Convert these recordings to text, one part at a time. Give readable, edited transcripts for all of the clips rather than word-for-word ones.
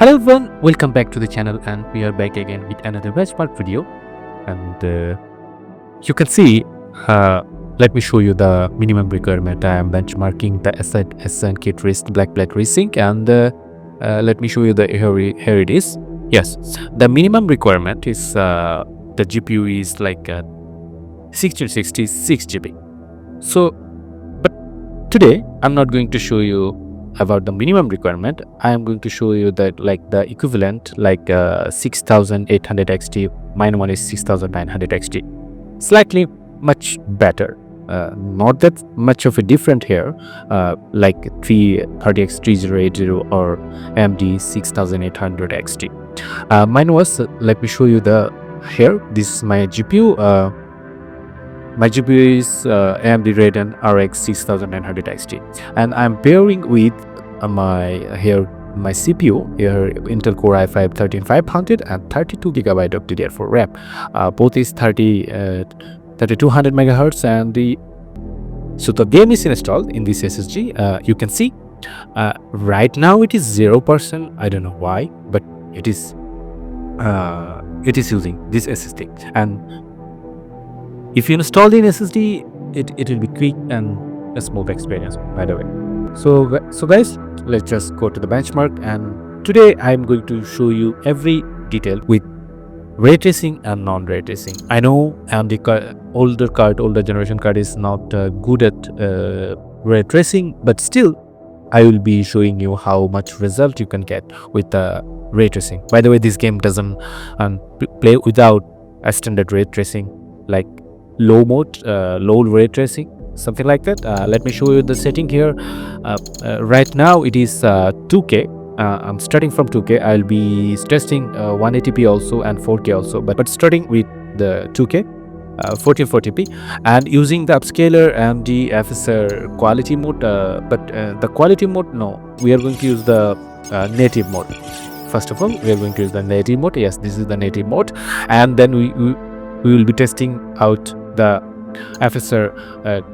Hello everyone, welcome back to the channel, and we are back again with another benchmark video. And you can see, let me show you the minimum requirement. I am benchmarking the SN kit black Resync, and let me show you the here it is. Yes, the minimum requirement is the GPU is like 1666 GB. So, but today I'm not going to show you about the minimum requirement. I am going to show you that like the equivalent, like 6800 XT. Mine one is 6900 XT, slightly much better, not that much of a different here, like 30X 3080 or AMD 6800 XT. Mine was, let me show you the here. This is my GPU. My GPU is AMD Radeon RX 6900 XT, and I'm pairing with my CPU here, Intel Core i5 13500 and 32 GB of DDR4 RAM. Both is 3200 MHz, and so the game is installed in this SSD. You can see right now it is 0%. I don't know why, but it is using this SSD. And if you install the SSD, it will be quick and a smooth experience, by the way. So guys, let's just go to the benchmark, and today I'm going to show you every detail with ray tracing and non-ray tracing. I know AMD older generation card is not good at ray tracing, but still I will be showing you how much result you can get with the ray tracing. By the way, this game doesn't play without a standard ray tracing, like low mode, low ray tracing, something like that. Let me show you the setting here. Right now it is 2K. I'm starting from 2K. I'll be testing 180p also and 4K also, but starting with the 2K, 1440p, and using the upscaler and the FSR quality mode. But the quality mode, no, we are going to use the native mode. First of all, we are going to use the native mode. Yes, this is the native mode, and then we will be testing out the FSR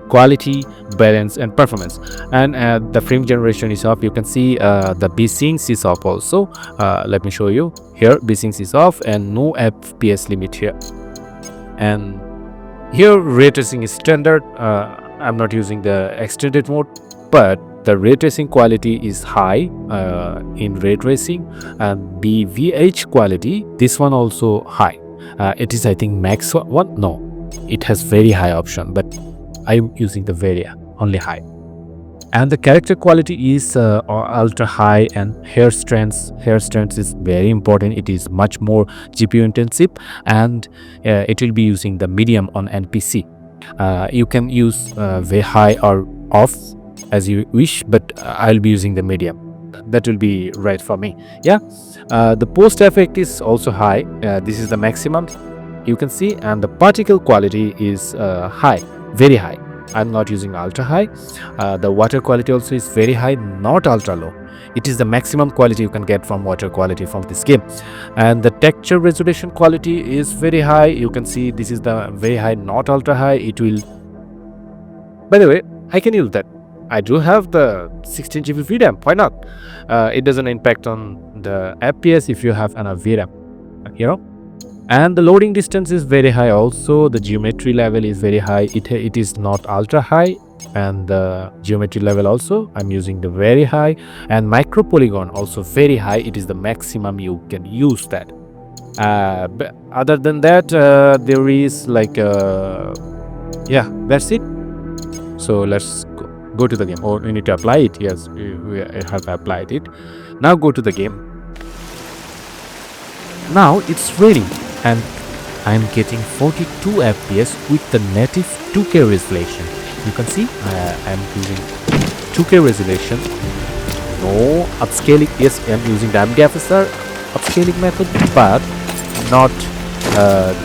quality, balance, and performance. And the frame generation is off. You can see the Resynced is off also. Let me show you here. Resynced is off and no FPS limit here. And here ray tracing is standard. I'm not using the extended mode, but the ray tracing quality is high in ray tracing, and BVH quality, this one also high. It is, I think, max one. No, it has very high option, but I'm using the very only high. And the character quality is ultra high, and hair strength is very important. It is much more GPU intensive, and it will be using the medium on NPC. You can use very high or off as you wish, but I'll be using the medium. That will be right for me. Yeah, the post effect is also high. This is the maximum, you can see, and the particle quality is high, very high. I'm not using ultra high. The water quality also is very high, not ultra low. It is the maximum quality you can get from water quality from this game. And the texture resolution quality is very high. You can see this is the very high, not ultra high. It will, by the way, I can use that. I do have the 16 GB VRAM. Why not? It doesn't impact on the FPS if you have an VRAM, you know. And the loading distance is very high also. The geometry level is very high. It is not ultra high, and the geometry level also I'm using the very high, and micro polygon also very high. It is the maximum you can use that. But other than that, there is like yeah, that's it. So let's go to the game. Or we need to apply it. Yes, we have applied it. Now go to the game. Now it's ready, and I'm getting 42 FPS with the native 2K resolution. You can see I'm using 2K resolution. No upscaling. Yes, I'm using the AMD FSR upscaling method, but not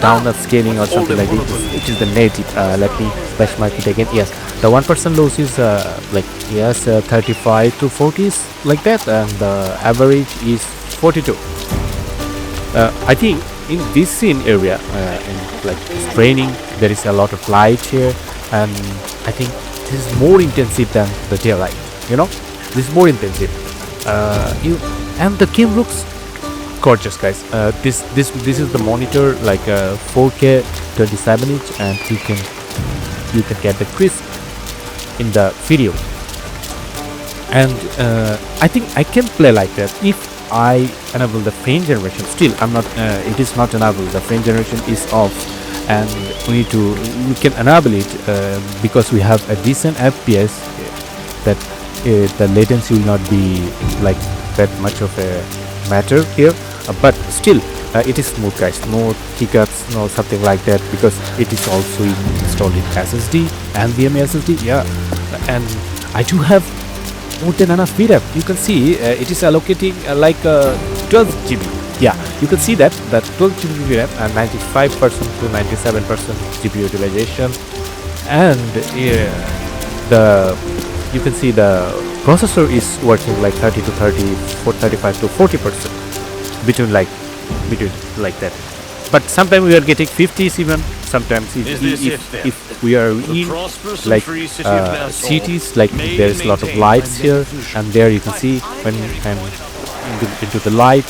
down upscaling or something like this. It is the native. Let me benchmark it again. Yes, the 1% loss is like, yes, 35 to 40 is like that, and the average is 42. I think in this scene area, in like training, there is a lot of light here, and I think this is more intensive than the daylight. You know, this is more intensive. And the game looks gorgeous, guys. This is the monitor, like 4K 27-inch, and you can get the crisp in the video. And I think I can play like that if I enable the frame generation. Still, I'm not. It is not enabled. The frame generation is off, and we can enable it because we have a decent FPS. That the latency will not be like that much of a matter here. But still, it is smooth, guys. No hiccups, no something like that, because it is also installed in SSD, NVMe SSD. Yeah, and I do have more than enough VRAM. You can see it is allocating like 12 GB. Yeah, you can see that 12 GB VRAM and 95% to 97% GPU utilization, and you can see the processor is working like 30 to 30, 35 to 40% between like that. But sometimes we are getting 50s even. Sometimes if we are in like cities, like there is a lot of lights here, and there you can see when I'm into the light,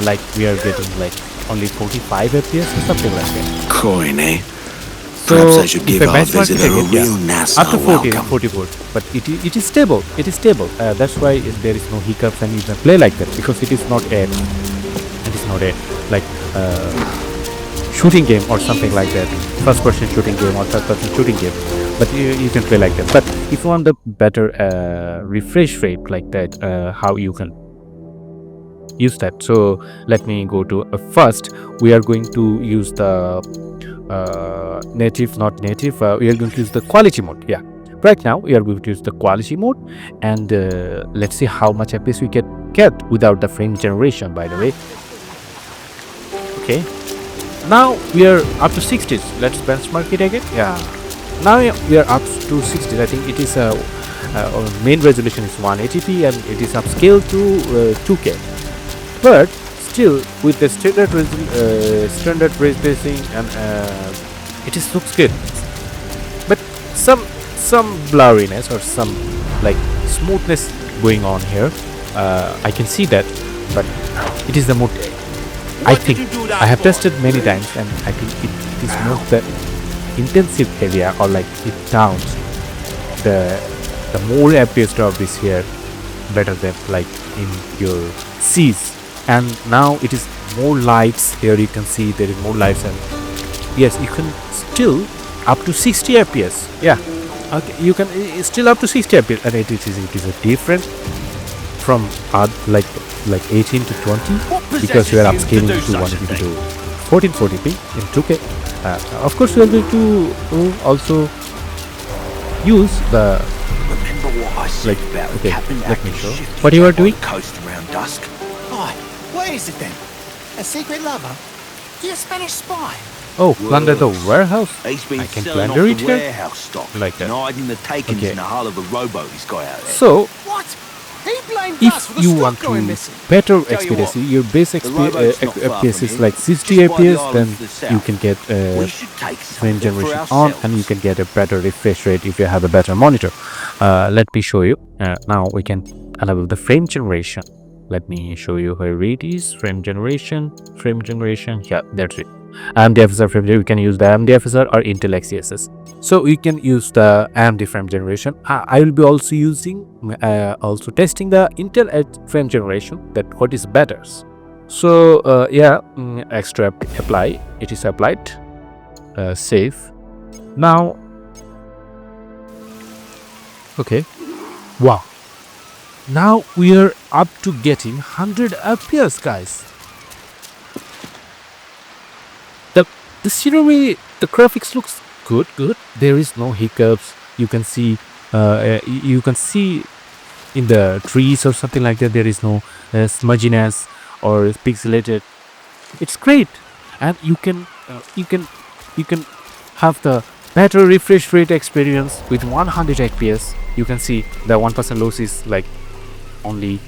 like we are getting like only 45 FPS or something like that. Coin, eh? So perhaps I should give if I our benchmark visitor a it, real NASA up to 40, welcome. 44, but it is stable. It is stable. That's why there is no hiccups, and you can play like that, because it is not a like shooting game or something like that, first person shooting game or third person shooting game, but you can play like that. But if you want the better refresh rate like that, how you can use that. So let me go to first we are going to use the native, not native, we are going to use the quality mode. Yeah, right now we are going to use the quality mode, and let's see how much FPS we can get without the frame generation, by the way. Okay, now we are up to 60s. Let's benchmark it again. Yeah, now we are up to 60s. I think it is our main resolution is 180p, and it is upscaled to 2K. But still, with the standard ray tracing, and it is looks good. But some blurriness or some like smoothness going on here. I can see that, but it is the mode. I think I have tested many times, and I think it is not the intensive area, or like it downs the more FPS drop is here better than like in your C's. And now it is more lights here. You can see there is more lights, and yes, you can still up to 60 FPS. Yeah, okay, you can still up to 60 FPS, and it is a different from like 18 to 20, because we are upscaling to 180 to 1440p in 2K. Of course, we are going to also use the like. Okay, let me show what you are doing. Coast around dusk. What is it then? A secret lover? You're a Spanish spy? Oh, plunder the warehouse. He's been I can selling plunder off it the here warehouse stock, like that. and hiding the takings Okay. in the hull of a rowboat he's got out there. So What? He blamed us for if the you stock want going to missing. better Tell you experience, what, your base the rowboat's not far FPS from is here. like 60 Just by the FPS, island then to the south. you can get We should take frame something for generation on, ourselves. and you can get a better refresh rate if you have a better monitor. Let me show you. Now we can enable the frame generation. Let me show you where it is. Frame generation. Yeah, that's it. AMD FSR frame generation. We can use the AMD FSR or Intel XeSS. So we can use the AMD frame generation. I will be also using, also testing the Intel frame generation, that what is better. So yeah, extra apply. It is applied. Save. Now, okay. Wow. Now we are up to getting 100 FPS, guys. The scenery, the graphics looks good. There is no hiccups. You can see in the trees or something like that. There is no smudginess or pixelated. It's great, and you can have the better refresh rate experience with 100 FPS. You can see the 1% loss is like only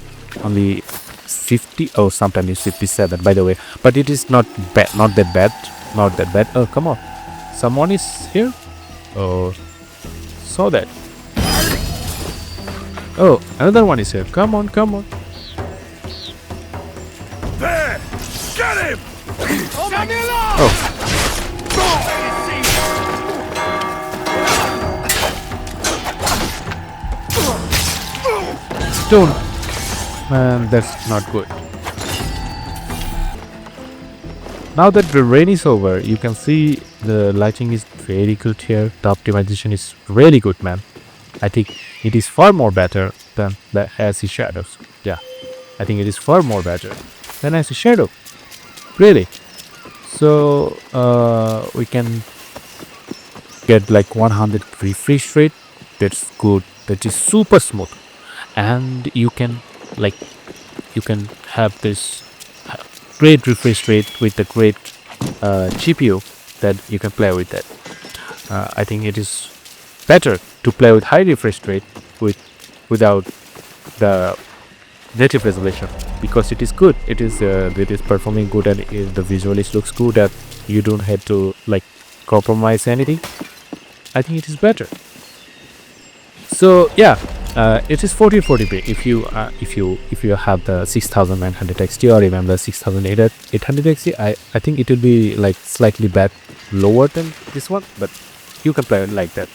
50, or sometimes it's 57, by the way, but it is not bad, not that bad. Oh, come on, someone is here. Oh, saw that. Oh, another one is here. Come on. There! Get him! Don't. Man, that's not good. Now that the rain is over, you can see the lighting is very good here. The optimization is really good, man. I think it is far more better than the Hazy Shadows. Yeah, I think it is far more better than Hazy Shadow. Really. So we can get like 100 refresh rate. That's good. That is super smooth, and you can have this great refresh rate with the great GPU that you can play with that. I think it is better to play with high refresh rate without the native resolution, because it is good. It is performing good, and the visually looks good, and you don't have to like compromise anything. I think it is better. So yeah, it is 1440p if you have the 6900 XT or even the 6800 XT. I think it will be like slightly lower than this one, but you can play it like that.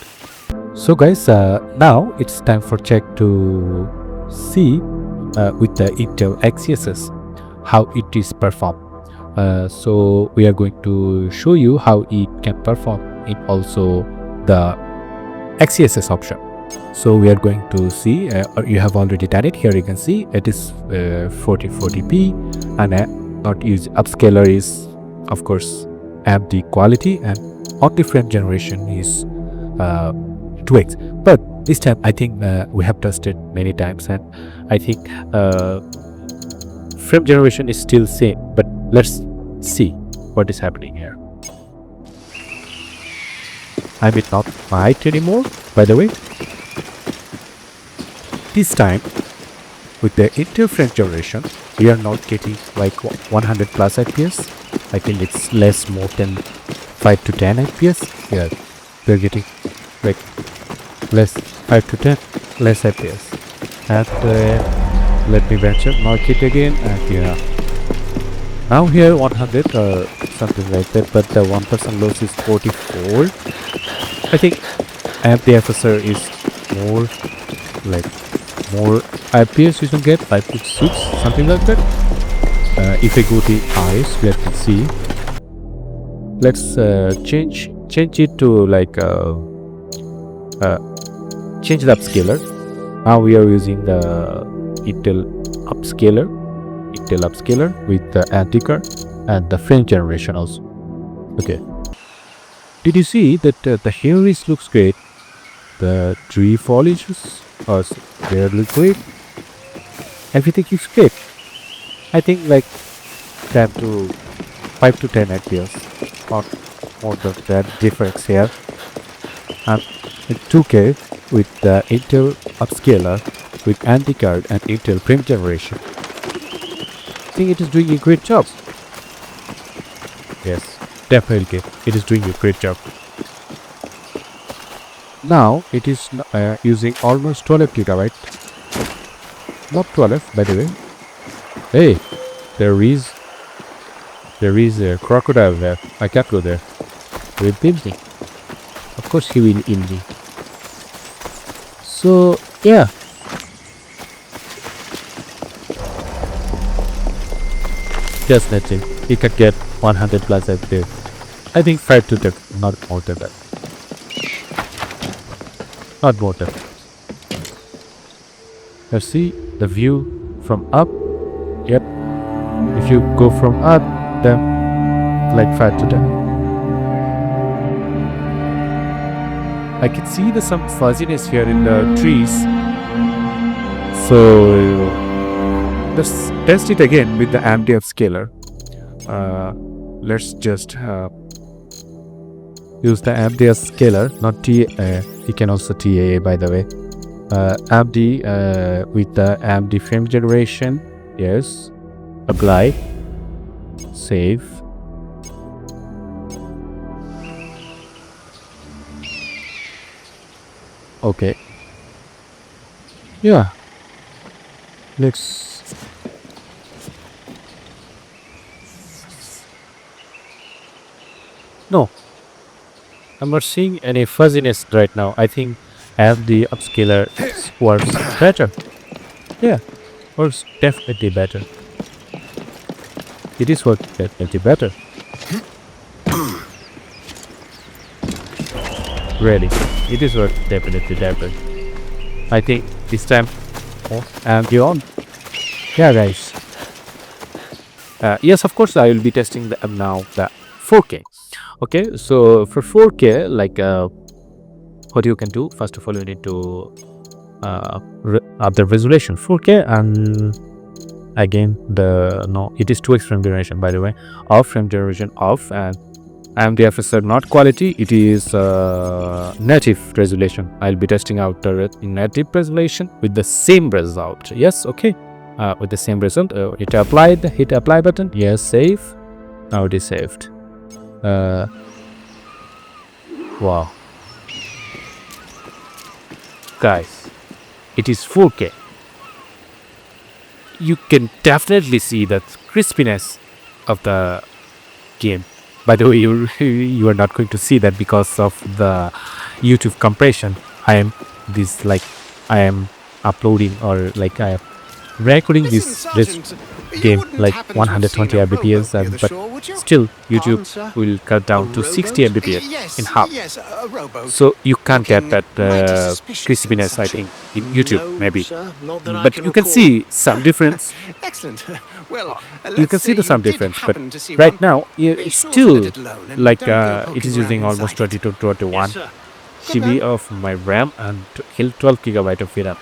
So guys, now it's time for check to see with the Intel XeSS how it is performed. So we are going to show you how it can perform in also the XeSS option. So we are going to see, you have already done it. Here you can see it is 1440p, and not use upscaler is of course AMD Quality, and on the frame generation is 2x. But this time I think we have tested many times, and I think frame generation is still same. But let's see what is happening here. I will not fight anymore, by the way. This time with the Intel frame generation, we are not getting like 100 plus FPS. I think it's less, more than 5 to 10 FPS. Yeah, we're getting like less, 5 to 10 less FPS. And let me benchmark it again, and yeah, now here 100 or something like that, but the 1% loss is 44. I think the FSR is more like more FPS you can get, 5 to 6, something like that. If I go to eyes, let me see. Let's change it to like change the upscaler. Now we are using the Intel upscaler with the anti-card and the frame generation also. Okay. Did you see that the hair looks great? The tree foliages are fairly great. Everything looks great. I think like 10 to 5 to 10 FPS, or more than that difference here. And in 2K with the Intel upscaler with anti-card and Intel frame generation. I think it is doing a great job. Yes, definitely it is doing a great job. Now it is using almost 12 gigabyte. Not 12, by the way. Hey, there is a crocodile there. I can't go there. He will pin me. Of course he will in me. So yeah. Just nothing. You can get 100 plus FPS. I think 5 to 10, not more than that. Not more than that. Let's see the view from up. Yep. If you go from up, then like 5 to 10. I can see some fuzziness here in the trees. So let's test it again with the AMD upscaler. Let's just use the AMD upscaler, not TA. You can also TAA, by the way. AMD with the AMD frame generation. Yes. Apply. Save. Okay. Yeah. Let's No, I'm not seeing any fuzziness right now. I think AMD upscaler works better. Yeah, works definitely better. It is working definitely better. Really, it is working definitely better. I think this time, oh, AMD on. Yeah, guys. Yes, of course, I will be testing now the 4K. Okay, so for 4K, like what you can do, first of all, you need to up the resolution 4K, and again it is 2x frame duration, by the way, off frame duration off, and AMD FSR not quality, it is native resolution. I'll be testing out the native resolution with the same result. Yes, okay, with the same result. Hit apply button. Yes, save. Now it is saved. Wow, guys, it is 4K. You can definitely see the crispiness of the game. By the way, you are not going to see that because of the YouTube compression. I am uploading, or like I am recording this game like 120 Mbps, but still YouTube will cut down to 60 Mbps in half. So you can't get that crispiness, I think, in YouTube maybe. But you can see some difference. Excellent. Well, You can see the some difference, but right now it's still like it is using almost 20 to 21 GB of my RAM and 12 GB of VRAM.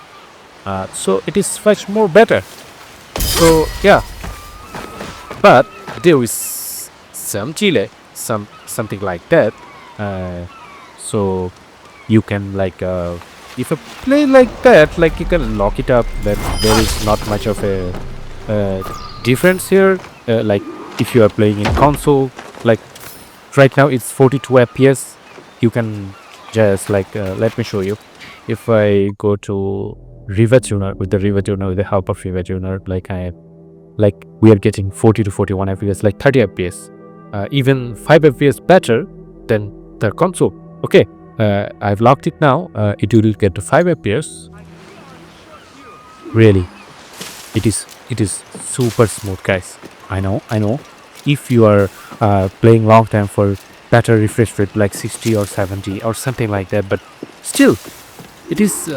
So it is much more better. So yeah, but there is some delay, something like that. So you can like if you play like that, like you can lock it up. Then there is not much of a difference here. Like if you are playing in console, like right now it's 42 FPS. You can just like let me show you. If I go to Riva Tuner, with the help of Riva Tuner, like we are getting 40 to 41 FPS, like 30 FPS, even 5 FPS better than the console. Okay, I've locked it now. It will get to 5 FPS. Really, it is super smooth, guys. I know. If you are playing long time for better refresh rate like 60 or 70 or something like that, but still, it is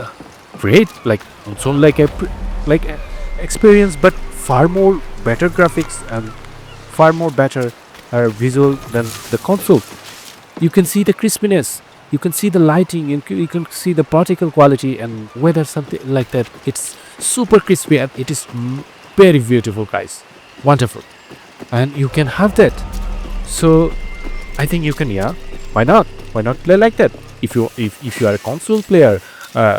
great. Like it's not like a experience, but far more better graphics and far more better visual than the console. You can see the crispiness, you can see the lighting, you can see the particle quality and whether something like that. It's super crispy and it is very beautiful, guys. Wonderful. And you can have that. So I think you can, yeah, why not play like that? If you are a console player,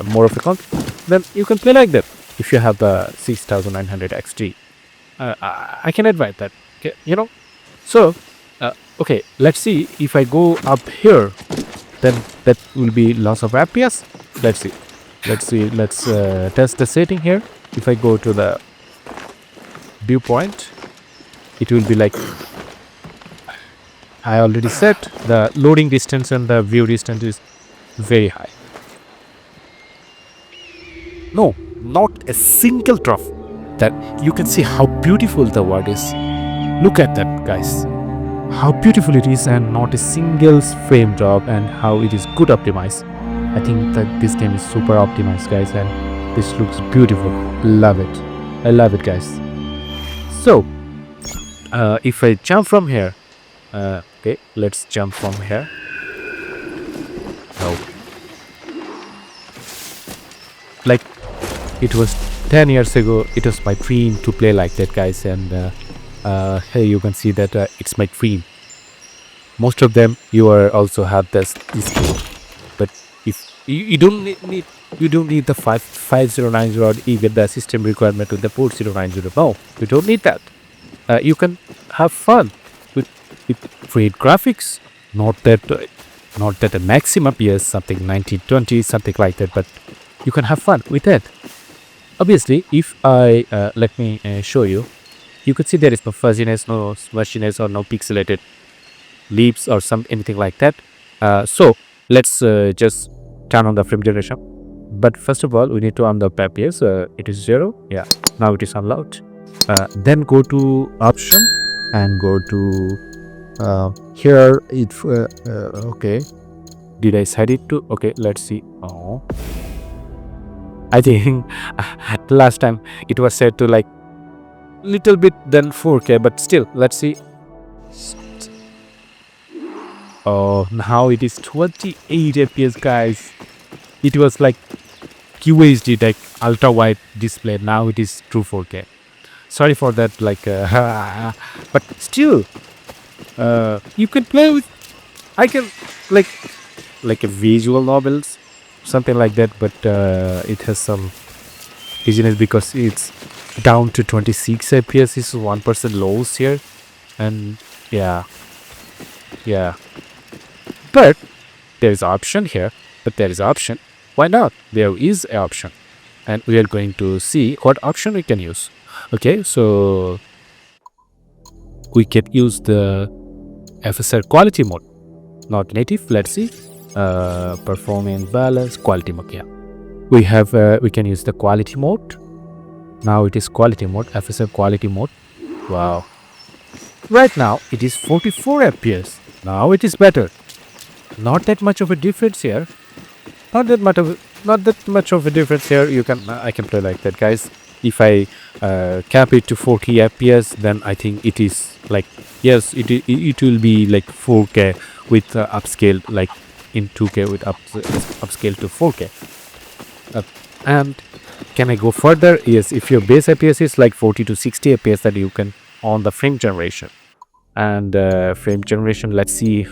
more of a console, then you can play like that. If you have the 6900 XT, I can advise that. Okay, so okay, let's see. If I go up here, then that will be loss of FPS. Let's see. Let's test the setting here. If I go to the viewpoint, it will be like I already set the loading distance and the view distance is very high. No, not a single drop. That you can see how beautiful the world is. Look at that, guys. How beautiful it is, and not a single frame drop, and how it is good optimized. I think that this game is super optimized, guys, and this looks beautiful. Love it. I love it, guys. So if I jump from here, okay, let's jump from here. No. Like it was 10 years ago, it was my dream to play like that, guys, and here you can see that it's my dream. Most of them you are also have this but if you don't need the 5090 or even the system requirement with the 4090. No, you don't need that. You can have fun with great graphics, not that a maximum FPS, something 1920, something like that, but you can have fun with that. Obviously, if I let me show you, you could see there is no fuzziness, no smushiness, or no pixelated leaps or anything like that. So let's just turn on the frame generation. But first of all, we need to unlock the FPS. It is 0. Yeah, now it is unlocked. Then go to option and go to here. Okay. Did I set it to? Okay, let's see. Oh, I think last time it was set to like little bit than 4K, but still, let's see. Oh, now it is 28 FPS, guys. It was like QHD, like ultra wide display. Now it is true 4K. Sorry for that, like, but still, you can play with. I can like a visual novels, something like that. But it has some dizziness because it's down to 26 FPS. Is 1% lows here, and yeah. But there is option here. Why not? There is an option, and we are going to see what option we can use. Okay, so we can use the FSR quality mode, not native. Let's see, performance balance quality mode. Yeah, we can use the quality mode. Now it is quality mode, FSR quality mode. Wow, right now it is 44 FPS. Now it is better. Not that much of a difference here. Not that much of a difference here. I can play like that, guys. If I cap it to 40 FPS, then I think it is like, yes, it will be like 4K with upscale, like in 2K with upscale to 4K. And can I go further? Yes, if your base FPS is like 40 to 60 FPS, then you can on the frame generation. And frame generation, let's see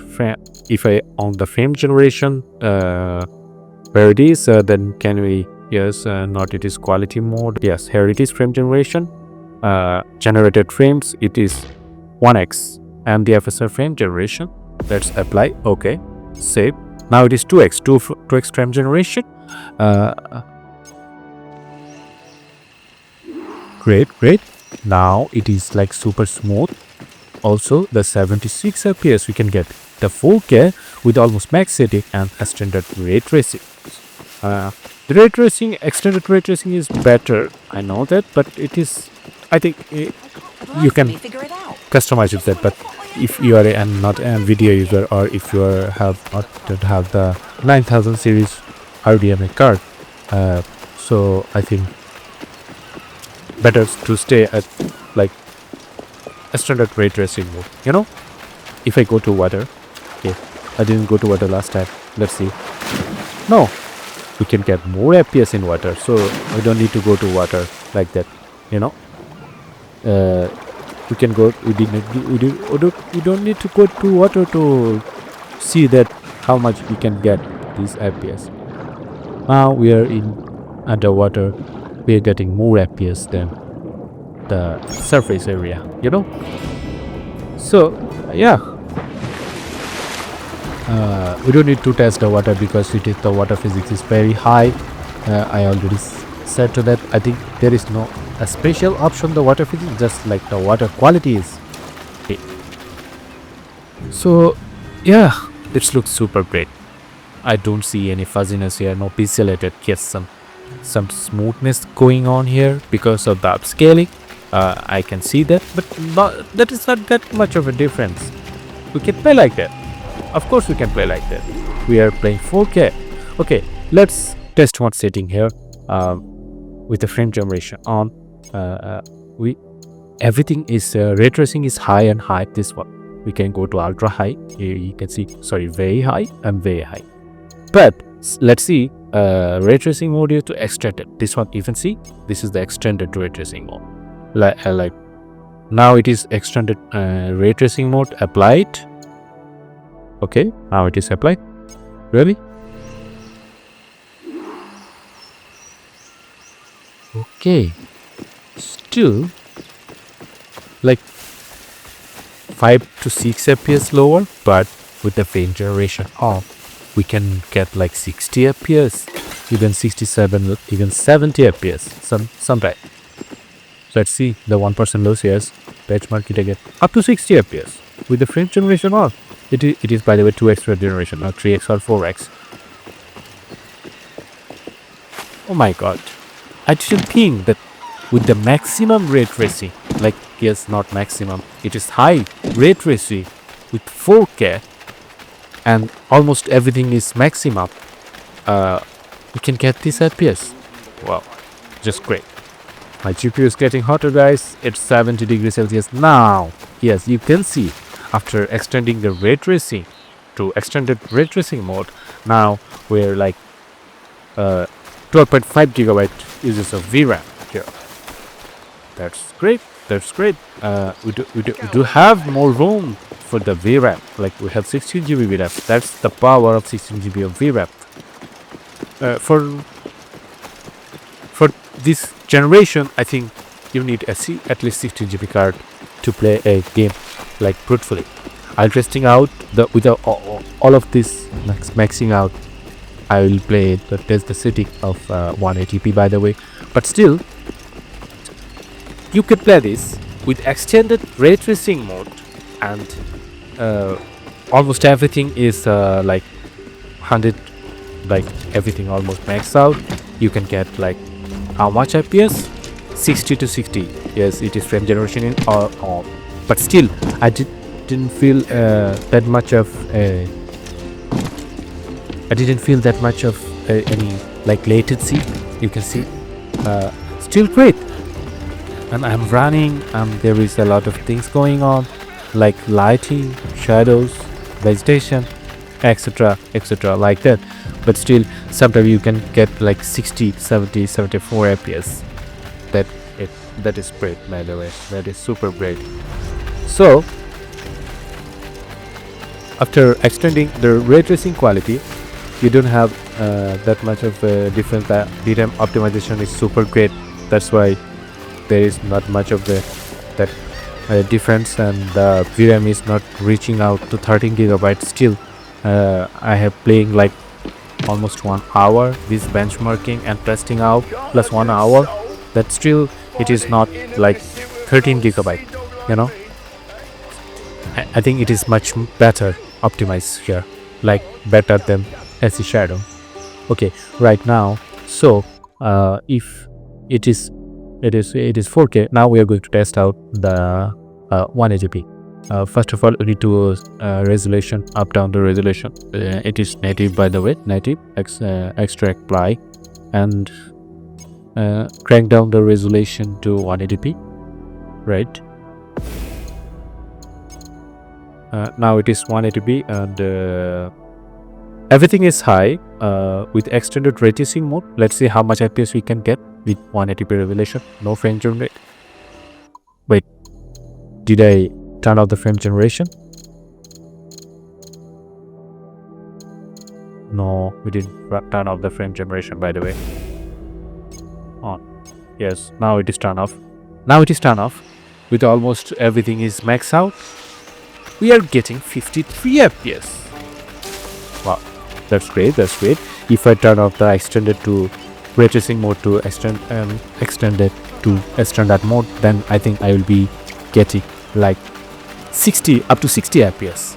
if I on the frame generation where it is, then can we, yes, not it is quality mode. Yes, here it is, frame generation, generated frames, it is 1x, and the FSR frame generation, let's apply. Okay, save. Now it is 2x frame generation. Great. Now it is like super smooth. Also, the 76 FPS we can get the 4K with almost max setting and extended ray tracing. The ray tracing, extended ray tracing is better. I know that, but it is. I think you can customize it that. But if you are not a video user, or if you don't have the 9000 series RDMA card, so I think better to stay at like extended ray tracing mode. You know, if I go to water, okay, I didn't go to water last time. Let's see. No, we can get more FPS in water, so we don't need to go to water like that. You know, we can go. We don't need to go to water to see that how much we can get these FPS. Now we are in underwater. We are getting more FPS than the surface area, you know. So yeah, we don't need to test the water because the water physics is very high. I already said to that. I think there is no a special option the water physics, just like the water quality is okay. So yeah, this looks super great. I don't see any fuzziness here, no pixelated. Yes, some smoothness going on here because of the upscaling. I can see that, but that is not that much of a difference. We can play like that. Of course we can play like that. We are playing 4K. Okay, let's test one setting here with the frame generation on. Everything is ray tracing is high and high. This one we can go to ultra high. Here you can see, sorry, very high and very high. But let's see ray tracing mode here to extended. This one you can see, this is the extended ray tracing mode. Like now it is extended ray tracing mode applied. Okay, now it is applied. Really? Okay, still like 5 to 6 FPS lower, but with the frame generation off, we can get like 60 FPS, even 67, even 70 FPS sometime. Let's see the 1% loss here. benchmark it again. Up to 60 FPS with the frame generation on. It is by the way 2x generation, not 3x or 4x. Oh my god. I didn't think that with the maximum ray tracing, like, yes, not maximum, it is high ray tracing with 4K and almost everything is maximum, you can get this FPS. Wow, just great. My GPU is getting hotter, guys. It's 70 degrees Celsius now. Yes, you can see after extending the ray tracing to extended ray tracing mode, now we're like 12.5 gigabyte uses of VRAM here. That's great. That's great. We do have more room for the VRAM. Like, we have 16 GB VRAM. That's the power of 16 GB of VRAM. For this generation, I think you need at least 16 GB card to play a game like brutefully. I'll testing out with all of this maxing out. I will play the test the setting of 180p, by the way, but still you could play this with extended ray tracing mode, and almost everything is like 100, like everything almost maxed out. You can get like how much FPS? 60 to 60. Yes, it is frame generation in all, but still I didn't feel that much of any like latency. You can see still great. And I'm running, there is a lot of things going on, like lighting, shadows, vegetation, etc, like that. But still sometimes you can get like 60, 70, 74 FPS. That is great, by the way. That is super great. So after extending the ray tracing quality, you don't have that much of a difference. The DRAM optimization is super great. That's why there is not much of that difference, and the VRAM is not reaching out to 13 gigabytes. Still I have playing like almost 1 hour this benchmarking and testing out plus 1 hour. That still it is not like 13 gigabyte, you know. I think it is much better optimized here, like better than SE Shadow. Okay, right now, so if it is 4K, now we are going to test out the 180p. First of all, we need to resolution, up down the resolution. It is native, by the way, native extract apply, and crank down the resolution to 180p, right? Now it is 180p, and everything is high with extended ray tracing mode. Let's see how much FPS we can get with 180p resolution. No frame generation. Wait, did I turn off the frame generation? No, we didn't turn off the frame generation, by the way. On. Yes, now it is turned off. Now it is turned off. With almost everything is maxed out, we are getting 53 FPS. Wow, that's great. That's great. If I turn off the extended to ray tracing mode to extended to standard mode, then I think I will be getting like 60 up to 60 FPS.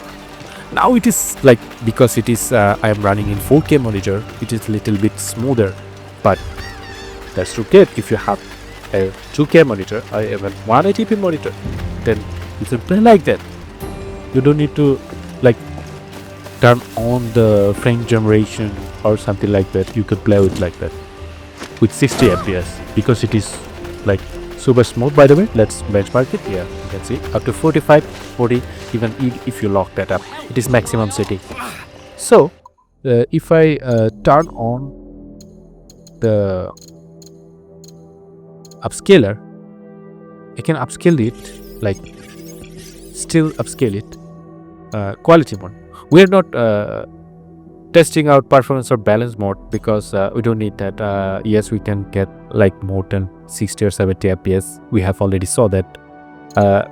Now it is like, because it is I am running in 4K monitor, it is little bit smoother, but that's okay. If you have a 2K monitor or even 180p monitor, then you can play like that. You don't need to like turn on the frame generation or something like that. You could play with like that with 60 FPS, because it is like super smooth. By the way, let's benchmark it. Yeah, you can see up to 45, 40, even if you lock that up, it is maximum setting. So if I turn on the upscaler, I can upscale it, like still upscale it, quality mode. We are not testing out performance or balance mode, because we don't need that. Yes, we can get like more than 60 or 70 FPS. We have already saw that.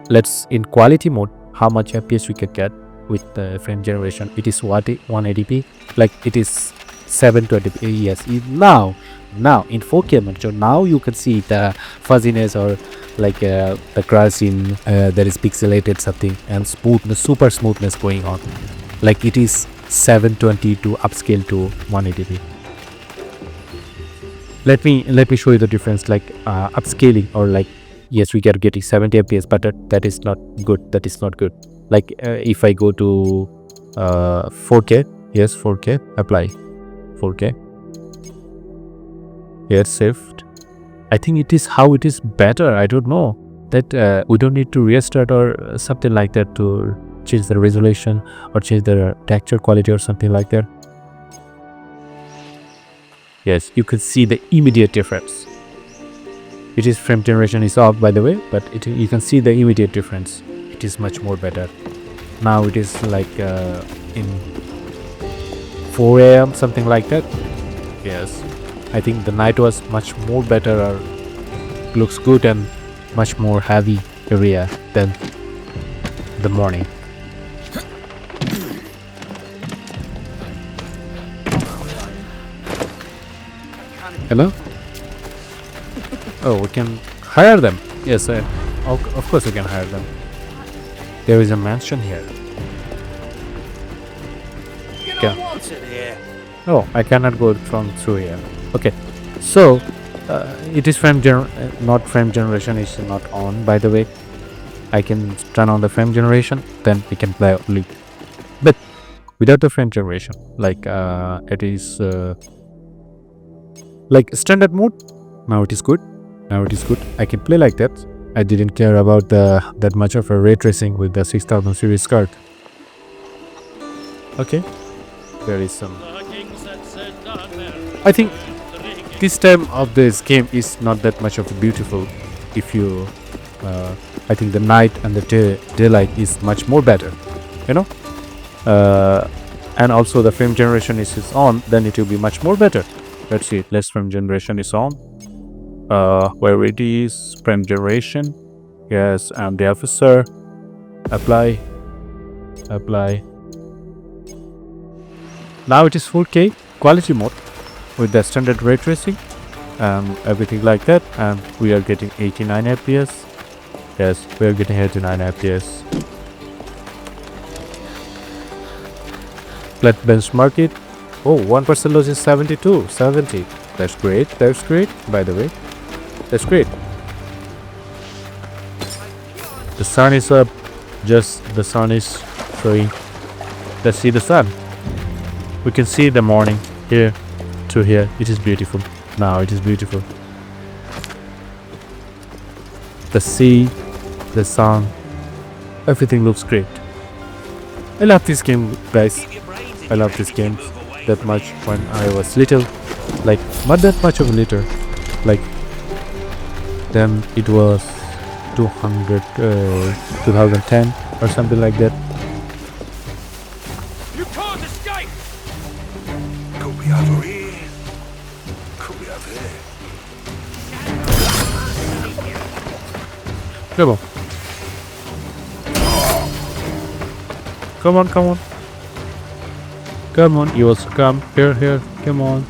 Let's in quality mode, how much FPS we can get with the frame generation. It is 180p, like it is 720p. Yes, now in 4K monitor, now you can see the fuzziness or like the grass in there is pixelated something and smoothness, super smoothness going on, like it is 720 to upscale to 180p. Let me show you the difference, like upscaling, or like, yes, we are getting 70 fps, but that is not good. That is not good. Like if I go to 4K, yes, 4K, apply 4K, yes, saved. I think it is how it is better. I don't know that we don't need to restart or something like that to change the resolution or change the texture quality or something like that. Yes, you can see the immediate difference. It is frame generation is off, by the way, but you can see the immediate difference. It is much more better. Now it is like in 4 a.m. something like that. Yes, I think the night was much more better, or looks good and much more heavy area than the morning. Hello? Oh, we can hire them. Yes, of course we can hire them. There is a mansion here. You Yeah. don't want it here. Oh, I cannot go through here. Okay, so it is not frame generation is not on, by the way. I can turn on the frame generation, then we can play only. But without the frame generation, like it is like standard mode. Now it is good. Now it is good. I can play like that. I didn't care about that much of a ray tracing with the 6000 series card. Okay, there is some. I think this time of this game is not that much of a beautiful. If you, I think the night and the daylight is much more better, you know. And also the frame generation is on, then it will be much more better. Let's see. Let's frame generation is on. Where it is frame generation. Yes, and the FSR. Apply. Now it is 4K quality mode with the standard ray tracing and everything like that, and we are getting 89 fps. Yes, we are getting 89 fps. Let's benchmark it. Oh, 1% loss is 70. That's great. That's great, by the way. That's great. The sun is up. Just the sun is showing. Let's see the sun. We can see the morning here to here. It is beautiful. Now it is beautiful. The sea, the sun, everything looks great. I love this game, guys. I love this game that much when I was little. Like, not that much of a little. Like, then it was 2010 or something like that. You can't escape. Could be over here. Could be over there. Come on. Come on, come on. Come on, you also come. Here, come on.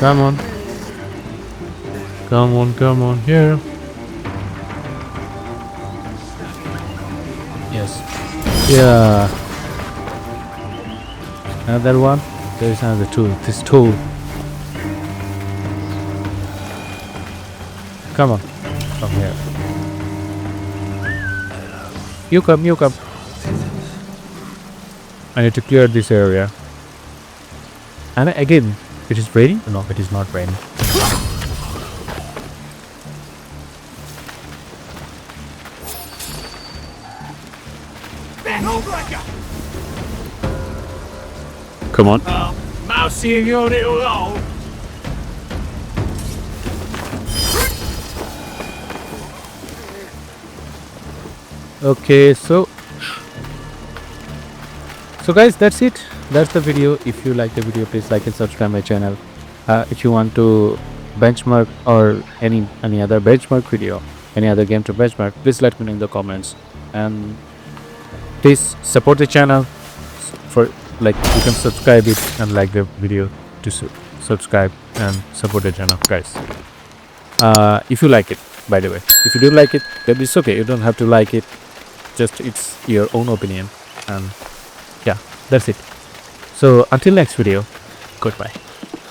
Come on. Come on, here. Yes. Yeah. Another one. There is another two. This two. Come on. Come here. You come. I need to clear this area. And again, it is raining? No, it is not raining. Come on. Mousy, your little hole. Okay, so guys, that's it. That's the video. If you like the video, please like and subscribe my channel. If you want to benchmark or any other benchmark video, any other game to benchmark, please let me know in the comments. And please support the channel. For like, you can subscribe it and like the video to subscribe and support the channel, guys. if you like it, by the way. If you don't like it, then it's okay. You don't have to like it. Just it's your own opinion. And yeah, that's it. So until next video, goodbye.